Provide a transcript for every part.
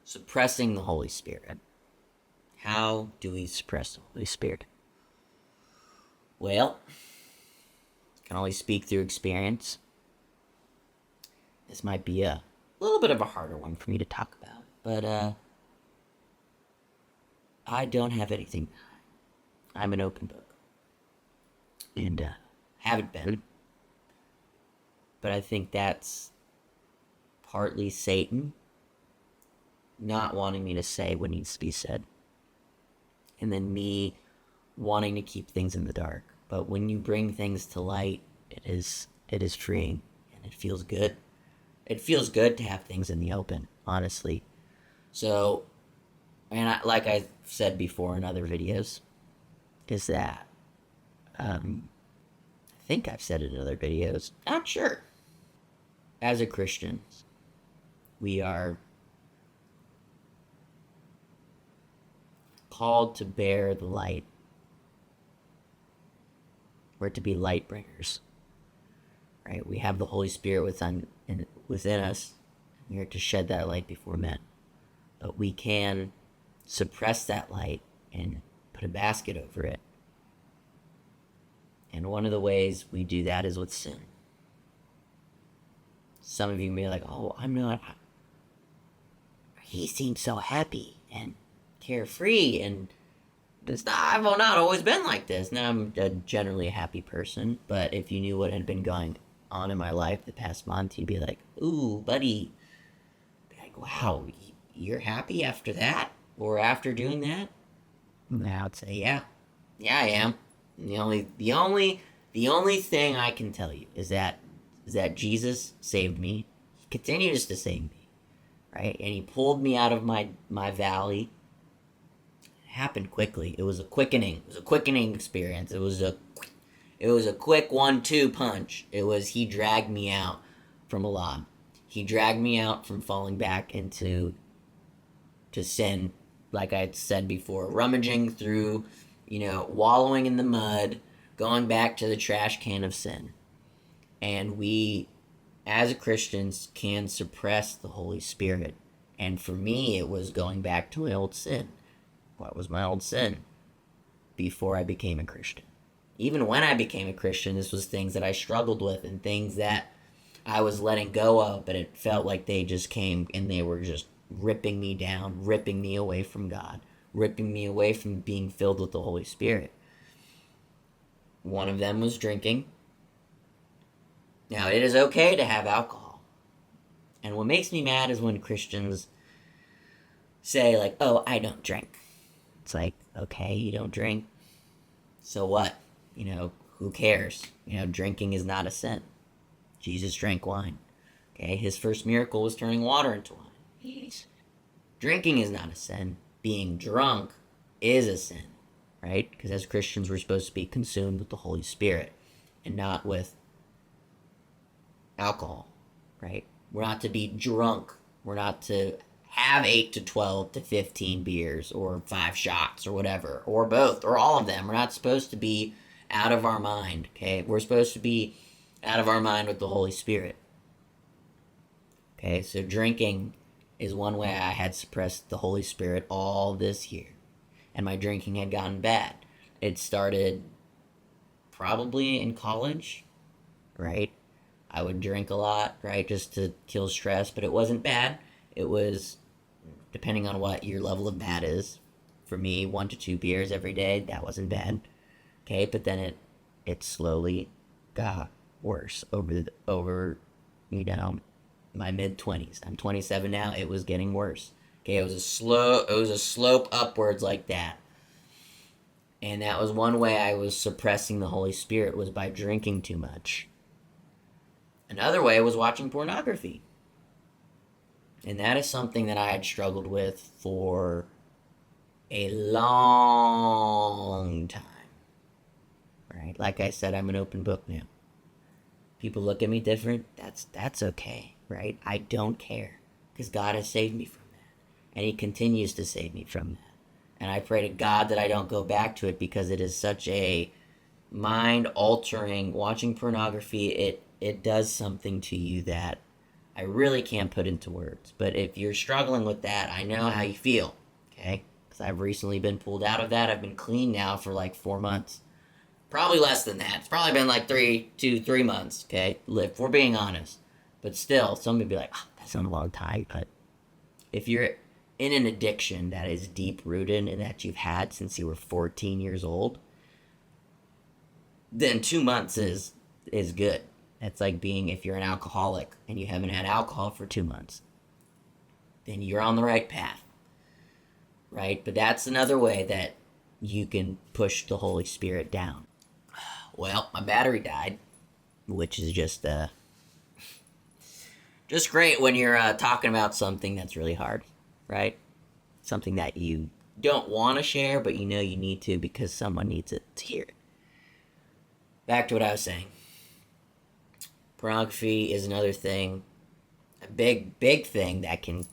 Suppressing the Holy Spirit. How do we suppress the Holy Spirit? Well, I can only speak through experience. This might be a little bit of a harder one for me to talk about, but I don't have anything. I'm an open book. And haven't been. But I think that's partly Satan not wanting me to say what needs to be said. And then me wanting to keep things in the dark. But when you bring things to light, it is freeing and it feels good. It feels good to have things in the open, honestly. So, and like I said before in other videos, is that I think I've said it in other videos. Not sure. As a Christian, we are called to bear the light. We're to be light bringers. Right? We have the Holy Spirit within us. We are to shed that light before men. But we can suppress that light and put a basket over it. And one of the ways we do that is with sin. Some of you may be like, oh, I'm not. He seems so happy and carefree, and I've not always been like this. Now I'm generally a happy person, but if you knew what had been going on in my life the past month, you'd be like, ooh, buddy. Like, wow, you're happy after that? Or after doing that? Now I'd say, yeah, I am. The only thing I can tell you is that Jesus saved me. He continues to save me, right? And he pulled me out of my valley. It happened quickly. It was a quickening. It was a quickening experience. It was a quick 1-2 punch. He dragged me out from a lot. He dragged me out from falling back into sin, like I had said before, rummaging through, wallowing in the mud, going back to the trash can of sin. And we, as Christians, can suppress the Holy Spirit. And for me, it was going back to my old sin. What was my old sin? Before I became a Christian. Even when I became a Christian, this was things that I struggled with and things that I was letting go of, but it felt like they just came and they were just ripping me down, ripping me away from God, ripping me away from being filled with the Holy Spirit. One of them was drinking. Now, it is okay to have alcohol. And what makes me mad is when Christians say, like, oh, I don't drink. It's like, okay, you don't drink. So what? Who cares? Drinking is not a sin. Jesus drank wine. Okay, his first miracle was turning water into wine. Drinking is not a sin. Being drunk is a sin, right? Because as Christians, we're supposed to be consumed with the Holy Spirit and not with alcohol, right? We're not to be drunk. We're not to have 8 to 12 to 15 beers or 5 shots or whatever, or both, or all of them. We're not supposed to be out of our mind, okay? We're supposed to be out of our mind with the Holy Spirit. Okay, so drinking is one way I had suppressed the Holy Spirit all this year. And my drinking had gotten bad. It started probably in college, right? I would drink a lot, right, just to kill stress, but it wasn't bad. It was, depending on what your level of bad is. For me, 1 to 2 beers every day, that wasn't bad. Okay, but then it slowly got worse over my mid-20s. I'm 27 now. It was getting worse. Okay, it was a slope upwards like that. And that was one way I was suppressing the Holy Spirit, was by drinking too much. Another way was watching pornography. And that is something that I had struggled with for a long time. Right? Like I said, I'm an open book now. People look at me different. That's okay, right? I don't care, because God has saved me from that. And he continues to save me from that. And I pray to God that I don't go back to it, because it is such a mind-altering. Watching pornography, it does something to you that I really can't put into words. But if you're struggling with that, I know how you feel, okay? Because I've recently been pulled out of that. I've been clean now for like 4 months. Probably less than that. It's probably been like 3 months, okay? If we're being honest. But still, somebody would be like, oh, that's not a long time. But if you're in an addiction that is deep rooted and that you've had since you were 14 years old, then 2 months is good. That's like being, if you're an alcoholic and you haven't had alcohol for 2 months, then you're on the right path, right? But that's another way that you can push the Holy Spirit down. Well, my battery died, which is just great when you're talking about something that's really hard, right? Something that you don't want to share, but you know you need to because someone needs it to hear it. Back to what I was saying. Pornography is another thing, a big thing that can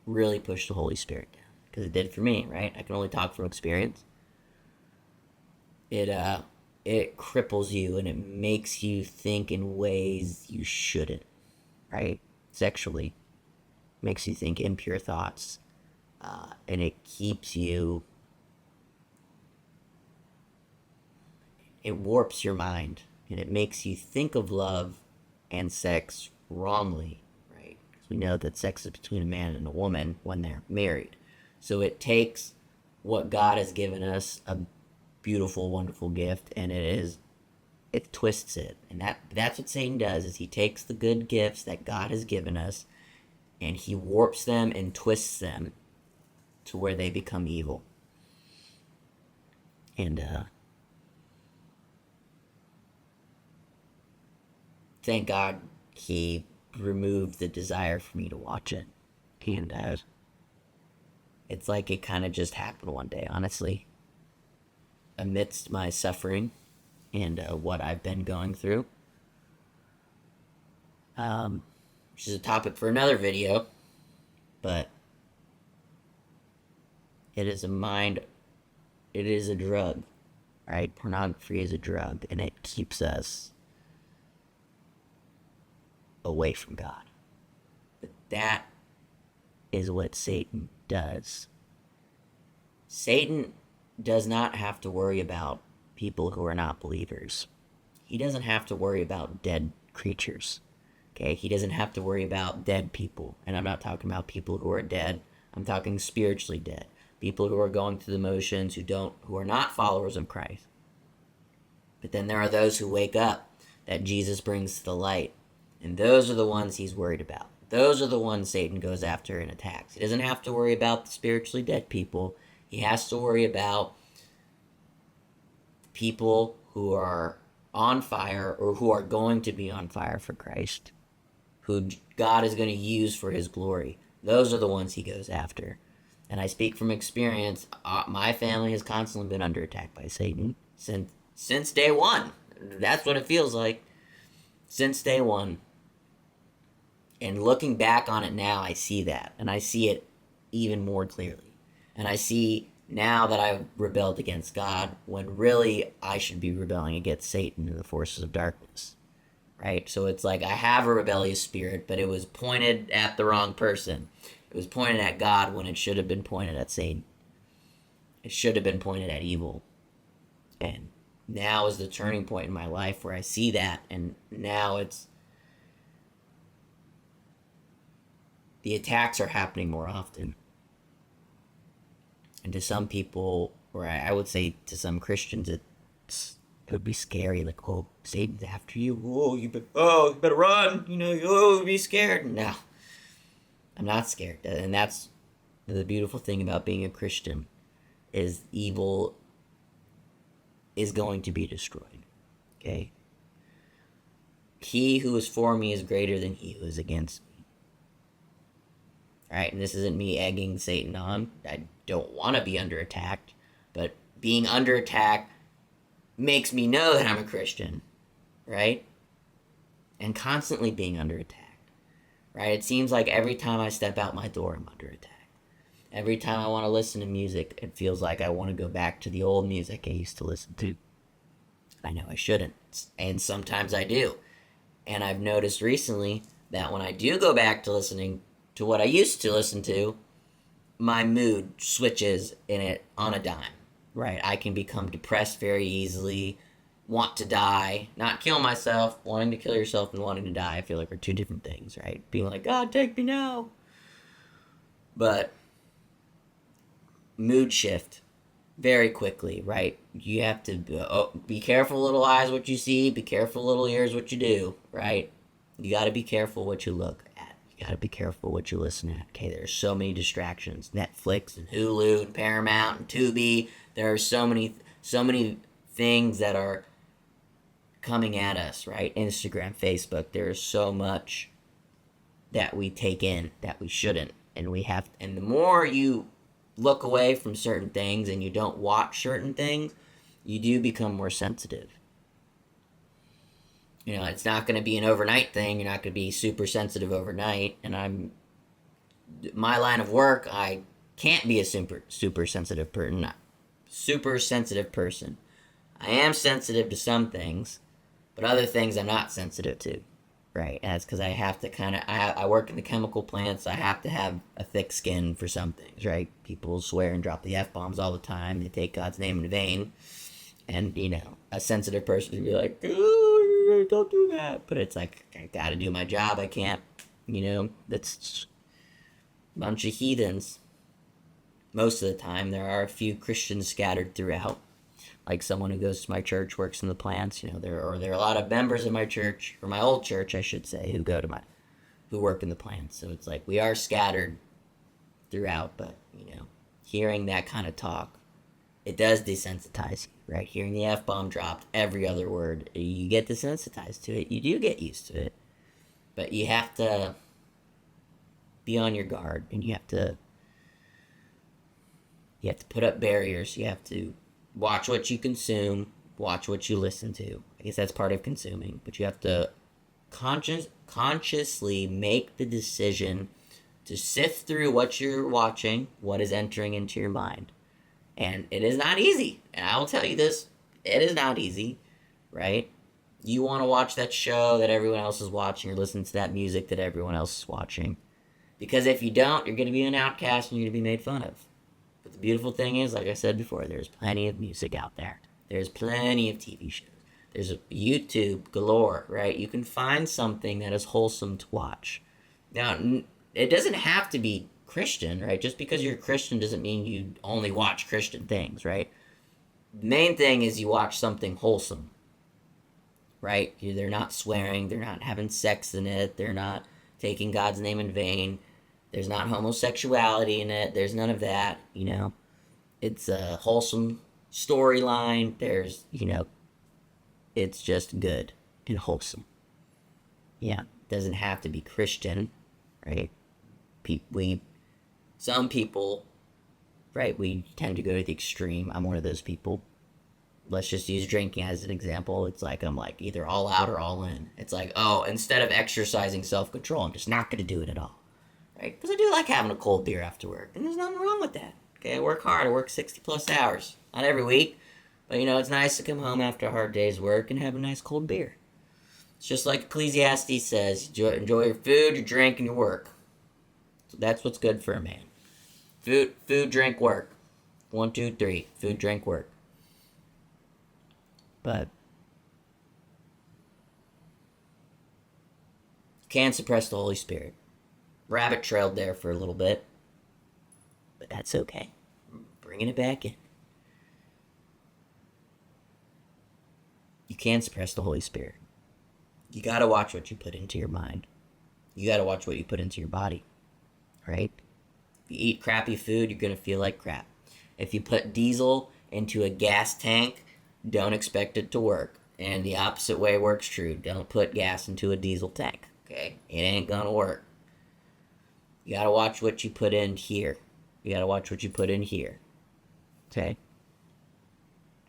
really push the Holy Spirit down. Because it did for me, right? I can only talk from experience. It cripples you and it makes you think in ways you shouldn't, right? Sexually. Makes you think impure thoughts. And it keeps you... It warps your mind. And it makes you think of love and sex wrongly, right? Because we know that sex is between a man and a woman when they're married. So it takes what God has given us, a beautiful, wonderful gift, and it twists it. And that's what Satan does, is he takes the good gifts that God has given us, and he warps them and twists them to where they become evil. And, thank God he removed the desire for me to watch it. And it's like it kind of just happened one day, honestly. Amidst my suffering and what I've been going through. Which is a topic for another video. But it is a drug. Right? Pornography is a drug, and it keeps us away from God. But that is what Satan does. Satan does not have to worry about people who are not believers. He doesn't have to worry about dead creatures. Okay? He doesn't have to worry about dead people. And I'm not talking about people who are dead. I'm talking spiritually dead. People who are going through the motions, who are not followers of Christ. But then there are those who wake up that Jesus brings to the light. And those are the ones he's worried about. Those are the ones Satan goes after and attacks. He doesn't have to worry about the spiritually dead people. He has to worry about people who are on fire or who are going to be on fire for Christ, who God is going to use for his glory. Those are the ones he goes after. And I speak from experience. My family has constantly been under attack by Satan since day one. That's what it feels like. Since day one. And looking back on it now, I see that. And I see it even more clearly. And I see now that I've rebelled against God, when really I should be rebelling against Satan and the forces of darkness. Right? So it's like I have a rebellious spirit, but it was pointed at the wrong person. It was pointed at God when it should have been pointed at Satan. It should have been pointed at evil. And now is the turning point in my life where I see that. And now the attacks are happening more often. And to some people, or I would say to some Christians, it would be scary. Like, oh, Satan's after you. Oh, you better run. Be scared. No, I'm not scared. And that's the beautiful thing about being a Christian, is evil is going to be destroyed. Okay? He who is for me is greater than he who is against me. Right? And this isn't me egging Satan on. I don't want to be under attack, but being under attack makes me know that I'm a Christian, right? And constantly being under attack, right? It seems like every time I step out my door, I'm under attack. Every time I want to listen to music, it feels like I want to go back to the old music I used to listen to. I know I shouldn't, and sometimes I do. And I've noticed recently that when I do go back to listening to what I used to listen to, my mood switches in it on a dime. Right? I can become depressed very easily, want to die, not kill myself. Wanting to kill yourself and wanting to die, I feel like, are two different things, right? Being like, God, take me now. But mood shift very quickly, right? You have to be careful, little eyes, what you see. Be careful, little ears, what you do, right? You got to be careful what you look at. You got to be careful what you listen at. Okay, there's so many distractions. Netflix and Hulu and Paramount and Tubi. There are so many things that are coming at us, right? Instagram, Facebook. There's so much that we take in that we shouldn't. And the more you look away from certain things and you don't watch certain things, you do become more sensitive. You know, it's not going to be an overnight thing. You're not going to be super sensitive overnight. And my line of work, I can't be a super sensitive person. Super sensitive person. I am sensitive to some things, but other things I'm not sensitive to. Right, that's because I have to I work in the chemical plants. I have to have a thick skin for some things, right? People swear and drop the F-bombs all the time. They take God's name in vain. And, you know, a sensitive person would be like, oh, don't do that. But it's like, I gotta do my job. I can't, you know, that's a bunch of heathens. Most of the time, there are a few Christians scattered throughout. Like someone who goes to my church, works in the plants, you know, there are a lot of members of my church, or my old church, I should say, who work in the plants. So it's like we are scattered throughout, but, you know, hearing that kind of talk, it does desensitize you, right? Hearing the F-bomb dropped, every other word, you get desensitized to it. You do get used to it, but you have to be on your guard, and you have to put up barriers. You have to watch what you consume, watch what you listen to. I guess that's part of consuming, but you have to consciously make the decision to sift through what you're watching, what is entering into your mind. And it is not easy. And I will tell you this, it is not easy, right? You want to watch that show that everyone else is watching or listen to that music that everyone else is watching. Because if you don't, you're going to be an outcast and you're going to be made fun of. But the beautiful thing is, like I said before, there's plenty of music out there. There's plenty of TV shows. There's a YouTube galore, right? You can find something that is wholesome to watch. Now, it doesn't have to be Christian, right? Just because you're a Christian doesn't mean you only watch Christian things, right? The main thing is you watch something wholesome, right? They're not swearing. They're not having sex in it. They're not taking God's name in vain. There's not homosexuality in it. There's none of that, you know. It's a wholesome storyline. There's, you know, it's just good and wholesome. Yeah, it doesn't have to be Christian, right? Some people, right, we tend to go to the extreme. I'm one of those people. Let's just use drinking as an example. It's like I'm like either all out or all in. It's like, oh, instead of exercising self-control, I'm just not going to do it at all. Right? Because I do like having a cold beer after work, and there's nothing wrong with that. Okay, I work hard. I work 60 plus hours. Not every week, but you know, it's nice to come home after a hard day's work and have a nice cold beer. It's just like Ecclesiastes says, enjoy your food, your drink, and your work. So that's what's good for a man. Food, drink, work. 1, 2, 3. Food, drink, work. But you can't suppress the Holy Spirit. Rabbit trailed there for a little bit, but that's okay. I'm bringing it back in. You can't suppress the Holy Spirit. You gotta watch what you put into your mind. You gotta watch what you put into your body, right? If you eat crappy food, you're gonna feel like crap. If you put diesel into a gas tank, don't expect it to work. And the opposite way works true. Don't put gas into a diesel tank, okay? It ain't gonna work. You gotta watch what you put in here. You gotta watch what you put in here. Okay?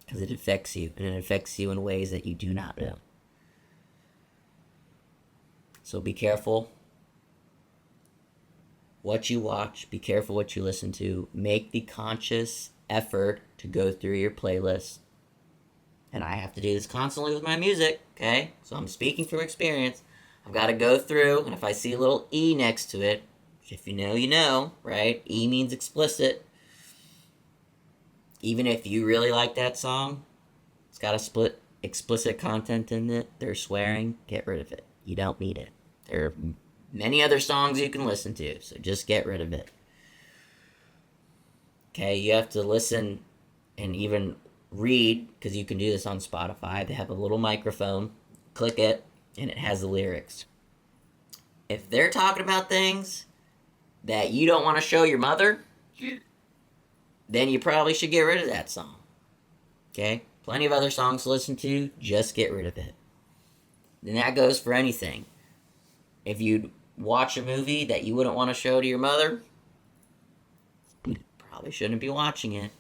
Because it affects you. And it affects you in ways that you do not know. So be careful what you watch. Be careful what you listen to. Make the conscious effort to go through your playlist. And I have to do this constantly with my music. Okay? So I'm speaking from experience. I've got to go through, and if I see a little E next to it, which if you know, you know, right? E means explicit. Even if you really like that song, it's got explicit content in it. They're swearing. Get rid of it. You don't need it. There are many other songs you can listen to, so just get rid of it. Okay, you have to listen and even read, because you can do this on Spotify. They have a little microphone. Click it, and it has the lyrics. If they're talking about things that you don't want to show your mother, then you probably should get rid of that song. Okay? Plenty of other songs to listen to, just get rid of it. And that goes for anything. If you watch a movie that you wouldn't want to show to your mother, you probably shouldn't be watching it.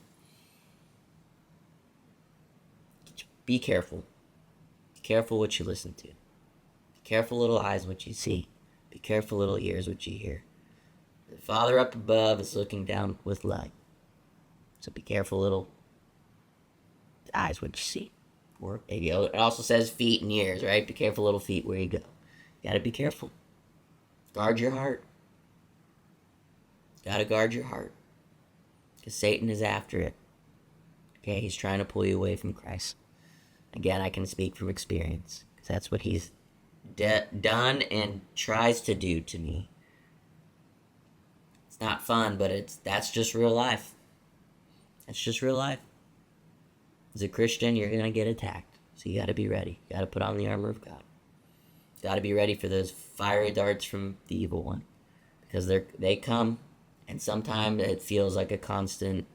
Be careful. Be careful what you listen to. Be careful, little eyes, what you see. Be careful, little ears, what you hear. The Father up above is looking down with light. So be careful, little eyes, what you see. Or it also says feet and ears, right? Be careful, little feet, where you go. You gotta be careful. Guard your heart. Gotta guard your heart. Because Satan is after it. Okay, he's trying to pull you away from Christ. Again, I can speak from experience, because that's what he's done and tries to do to me. It's not fun, but that's just real life. That's just real life. As a Christian, you're going to get attacked, so you got to be ready. You got to put on the armor of God. You got to be ready for those fiery darts from the evil one, because they come, and sometimes it feels like a constant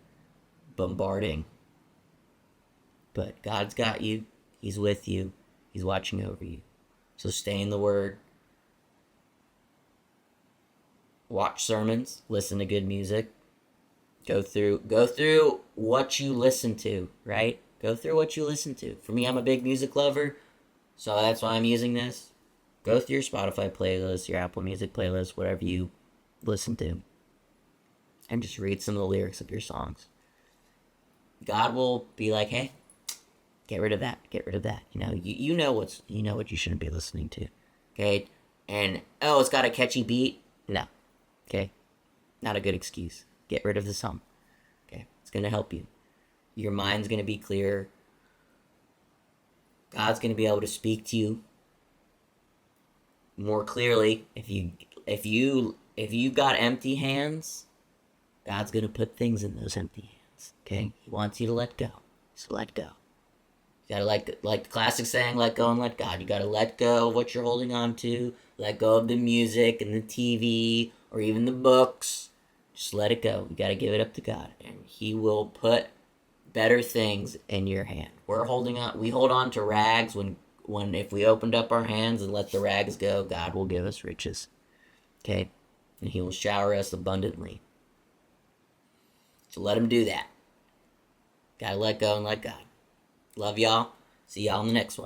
bombarding. But God's got you. He's with you. He's watching over you. So stay in the Word. Watch sermons. Listen to good music. Go through what you listen to, right? Go through what you listen to. For me, I'm a big music lover, so that's why I'm using this. Go through your Spotify playlist, your Apple Music playlist, whatever you listen to, and just read some of the lyrics of your songs. God will be like, hey, get rid of that. Get rid of that. You know what you shouldn't be listening to. Okay? And it's got a catchy beat. No. Okay? Not a good excuse. Get rid of the song. Okay? It's gonna help you. Your mind's gonna be clear. God's gonna be able to speak to you more clearly. If you've got empty hands, God's gonna put things in those empty hands. Okay? He wants you to let go. So let go. You gotta like the classic saying, let go and let God. You gotta let go of what you're holding on to. Let go of the music and the TV or even the books. Just let it go. You gotta give it up to God, and He will put better things in your hand. We hold on to rags when if we opened up our hands and let the rags go, God will give us riches. Okay? And He will shower us abundantly. So let Him do that. Gotta let go and let God. Love y'all. See y'all in the next one.